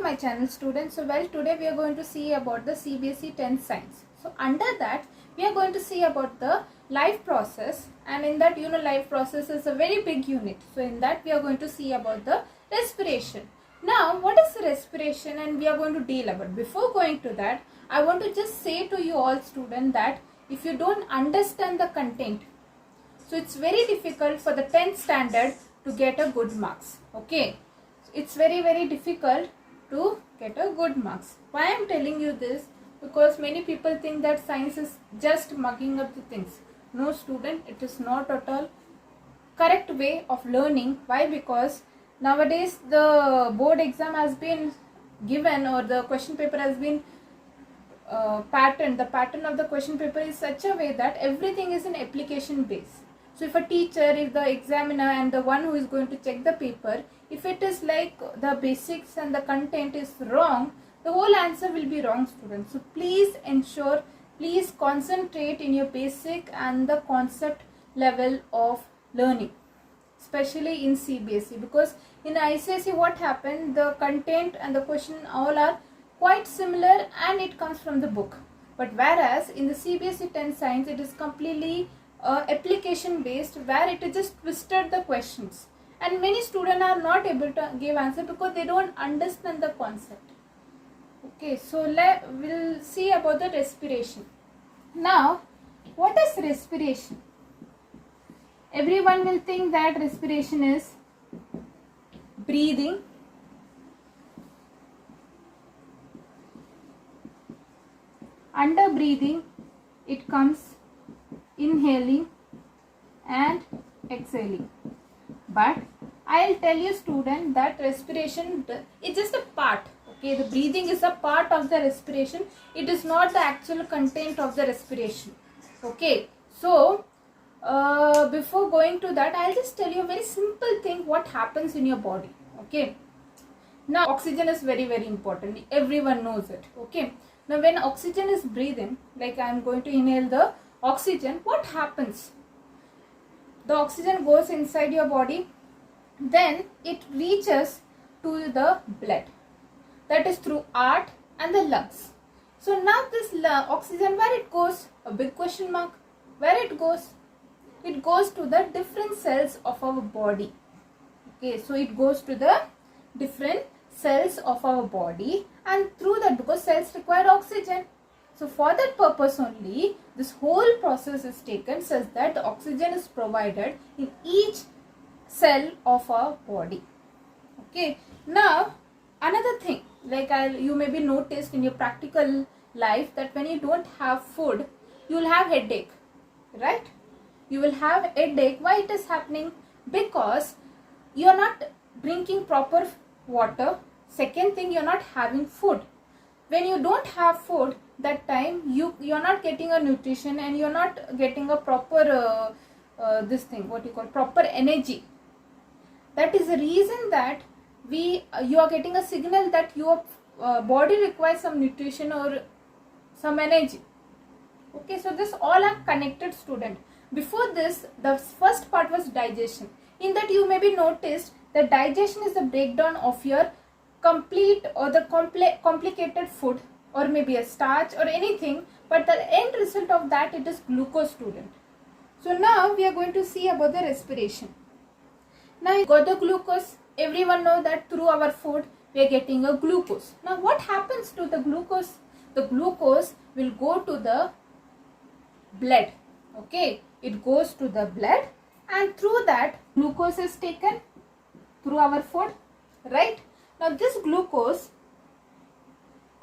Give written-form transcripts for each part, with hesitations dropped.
my channel, students. So today we are going to see about the Cbse 10th science. So under that we are going to see about the life process, and in that life process is a very big unit. So in that we are going to see about the respiration. Now what is respiration, and we are going to deal about. Before going to that, I want to just say to you all students that if you don't understand the content, so it's very difficult for the 10th standard to get a good marks. Okay, it's very difficult to get a good marks. Why I am telling you this? Because many people think that science is just mugging up the things. No student, it is not at all correct way of learning. Why? Because nowadays the board exam has been given, or the question paper has been patterned. The pattern of the question paper is such a way that everything is in application base. So if a teacher, if the examiner and the one who is going to check the paper, if it is like the basics and the content is wrong, the whole answer will be wrong, students. So please ensure, please concentrate in your basic and the concept level of learning, especially in Cbse, because in ICSE what happened, the content and the question all are quite similar and it comes from the book. But whereas in the Cbse 10 science, it is completely application based, where it is just twisted the questions, and many students are not able to give answer because they don't understand the concept. Okay, so we'll see about the respiration. Now what is respiration? Everyone will think that respiration is breathing, under breathing it comes inhaling and exhaling. But I'll tell you student that respiration is just a part. Okay, the breathing is a part of the respiration. It is not the actual content of the respiration. Okay, so before going to that, I'll just tell you a very simple thing what happens in your body. Okay, now oxygen is very important. Everyone knows it. Okay, now when oxygen is breathing, like I'm going to inhale the oxygen, what happens? The oxygen goes inside your body, then it reaches to the blood, that is through heart and the lungs. So now this oxygen, where it goes? A big question mark. Where it goes? It goes to the different cells of our body. Okay, so it goes to the different cells of our body, and through that, because cells require oxygen, so for that purpose only, this whole process is taken such that the oxygen is provided in each cell of our body. Okay. Now another thing, like you may be noticed in your practical life that when you don't have food, you will have headache, right? You will have headache. Why it is happening? Because you are not drinking proper water. Second thing, you are not having food. When you don't have food, that time you are not getting a nutrition, and you are not getting a proper proper energy. That is the reason that you are getting a signal that your body requires some nutrition or some energy. Okay, so this all are connected, student. Before this, the first part was digestion. In that you may be noticed that digestion is the breakdown of your complete or the complicated food, or maybe a starch or anything, but the end result of that, it is glucose, student. So now we are going to see about the respiration. Now you got the glucose. Everyone know that through our food we are getting a glucose. Now what happens to the glucose? The glucose will go to the blood. Okay, it goes to the blood, and through that glucose is taken through our food, right? Now this glucose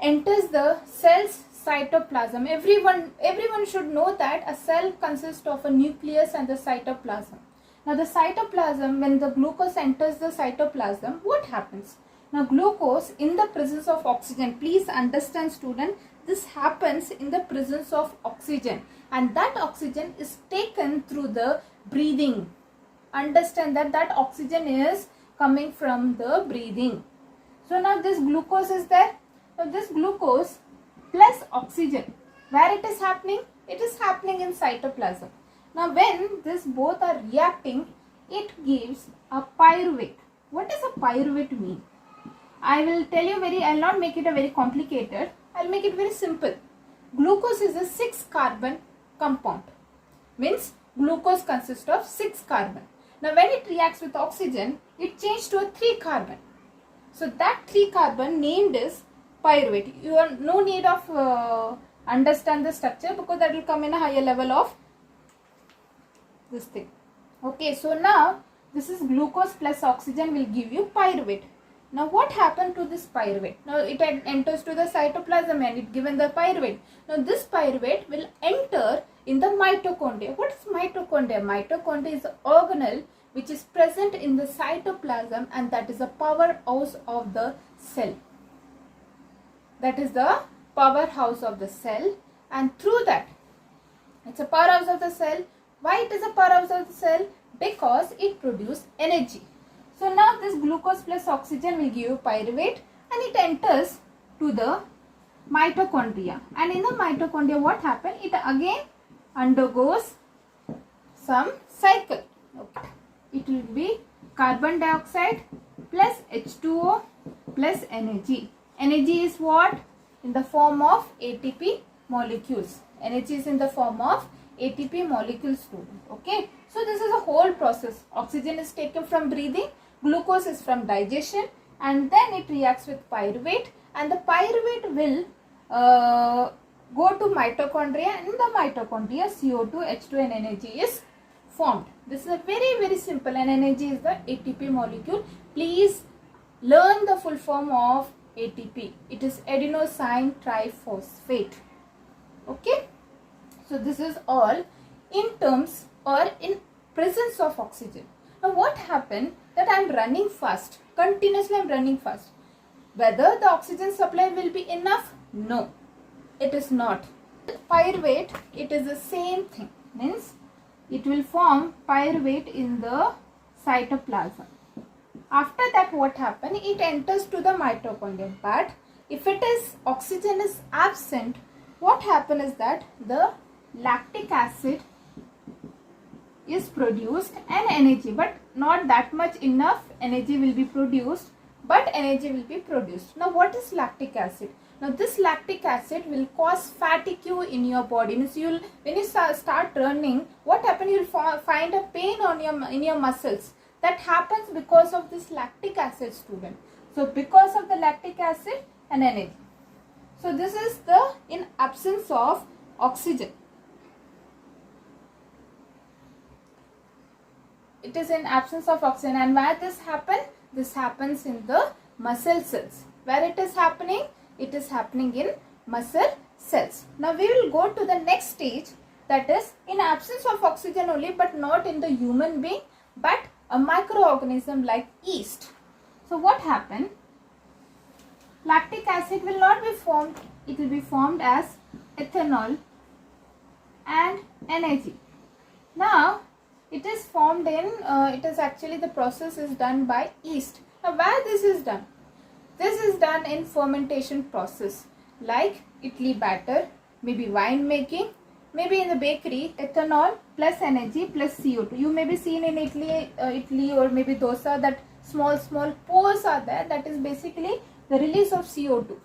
enters the cell's cytoplasm. Everyone should know that a cell consists of a nucleus and the cytoplasm. Now the cytoplasm, when the glucose enters the cytoplasm, what happens? Now glucose in the presence of oxygen, please understand student, this happens in the presence of oxygen, and that oxygen is taken through the breathing. Understand that oxygen is coming from the breathing. So now this glucose is there. Now this glucose plus oxygen, where it is happening? It is happening in cytoplasm. Now when this both are reacting, it gives a pyruvate. What does a pyruvate mean? I'll not make it a very complicated. I'll make it very simple. Glucose is a 6 carbon compound. Means glucose consists of 6 carbon. Now when it reacts with oxygen, it changes to a 3 carbon. So that 3 carbon named is pyruvate. You have no need of understand the structure because that will come in a higher level of this thing. Okay, so now this is glucose plus oxygen will give you pyruvate. Now what happened to this pyruvate? Now it enters to the cytoplasm and it given the pyruvate. Now this pyruvate will enter in the mitochondria. What is mitochondria? Mitochondria is an organelle which is present in the cytoplasm, and that is the powerhouse of the cell. That is the powerhouse of the cell, and through that, it's a powerhouse of the cell. Why it is a powerhouse of the cell? Because it produces energy. So now this glucose plus oxygen will give you pyruvate, and it enters to the mitochondria. And in the mitochondria, what happens? It again undergoes some cycle. Okay. It will be carbon dioxide plus H2O plus energy. Energy is what? In the form of ATP molecules. Energy is in the form of ATP molecules, student. Okay. So this is a whole process. Oxygen is taken from breathing, glucose is from digestion, and then it reacts with pyruvate, and the pyruvate will go to mitochondria, and in the mitochondria CO2, H2 and energy is formed. This is a very simple, and energy is the ATP molecule. Please learn the full form of ATP. It is adenosine triphosphate. Okay. So this is all in terms or in presence of oxygen. Now what happened that I am running fast, continuously I am running fast. Whether the oxygen supply will be enough? No, it is not. Pyruvate, it is the same thing. Means it will form pyruvate in the cytoplasm. After that what happens? It enters to the mitochondria. But if it is oxygen is absent, what happens is that the lactic acid is produced and energy, but not that much enough energy will be produced, but energy will be produced. Now what is lactic acid? Now this lactic acid will cause fatigue in your body. Means you will, when you start running, what happens? You will find a pain on in your muscles. That happens because of this lactic acid, student. So because of the lactic acid and energy. So this is the in absence of oxygen. It is in absence of oxygen, and where this happens? This happens in the muscle cells. Where it is happening? It is happening in muscle cells. Now we will go to the next stage, that is in absence of oxygen only, but not in the human being, but a microorganism like yeast. So what happened? Lactic acid will not be formed. It will be formed as ethanol and energy. Now it is formed in, it is actually the process is done by yeast. Now where this is done? This is done in fermentation process like idli batter, maybe wine making, maybe in the bakery. Ethanol plus energy plus CO2. You may be seen in Italy or maybe dosa that small pores are there. That is basically the release of CO2.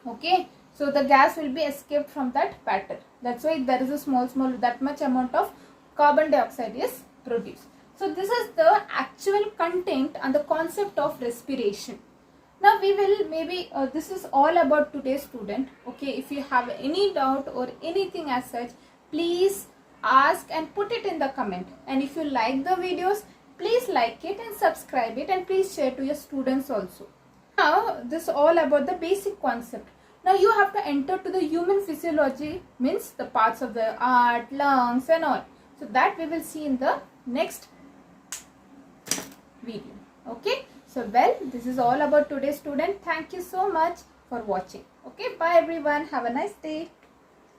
Okay. So the gas will be escaped from that batter. That's why there is a small that much amount of carbon dioxide is produced. So this is the actual content and the concept of respiration. Now we will maybe this is all about today's student. Okay, if you have any doubt or anything as such, please ask and put it in the comment. And if you like the videos, please like it and subscribe it, and please share to your students also. Now this is all about the basic concept. Now you have to enter to the human physiology, means the parts of the heart, lungs and all. So that we will see in the next video. Okay. So well, this is all about today's student. Thank you so much for watching. Okay. Bye everyone. Have a nice day.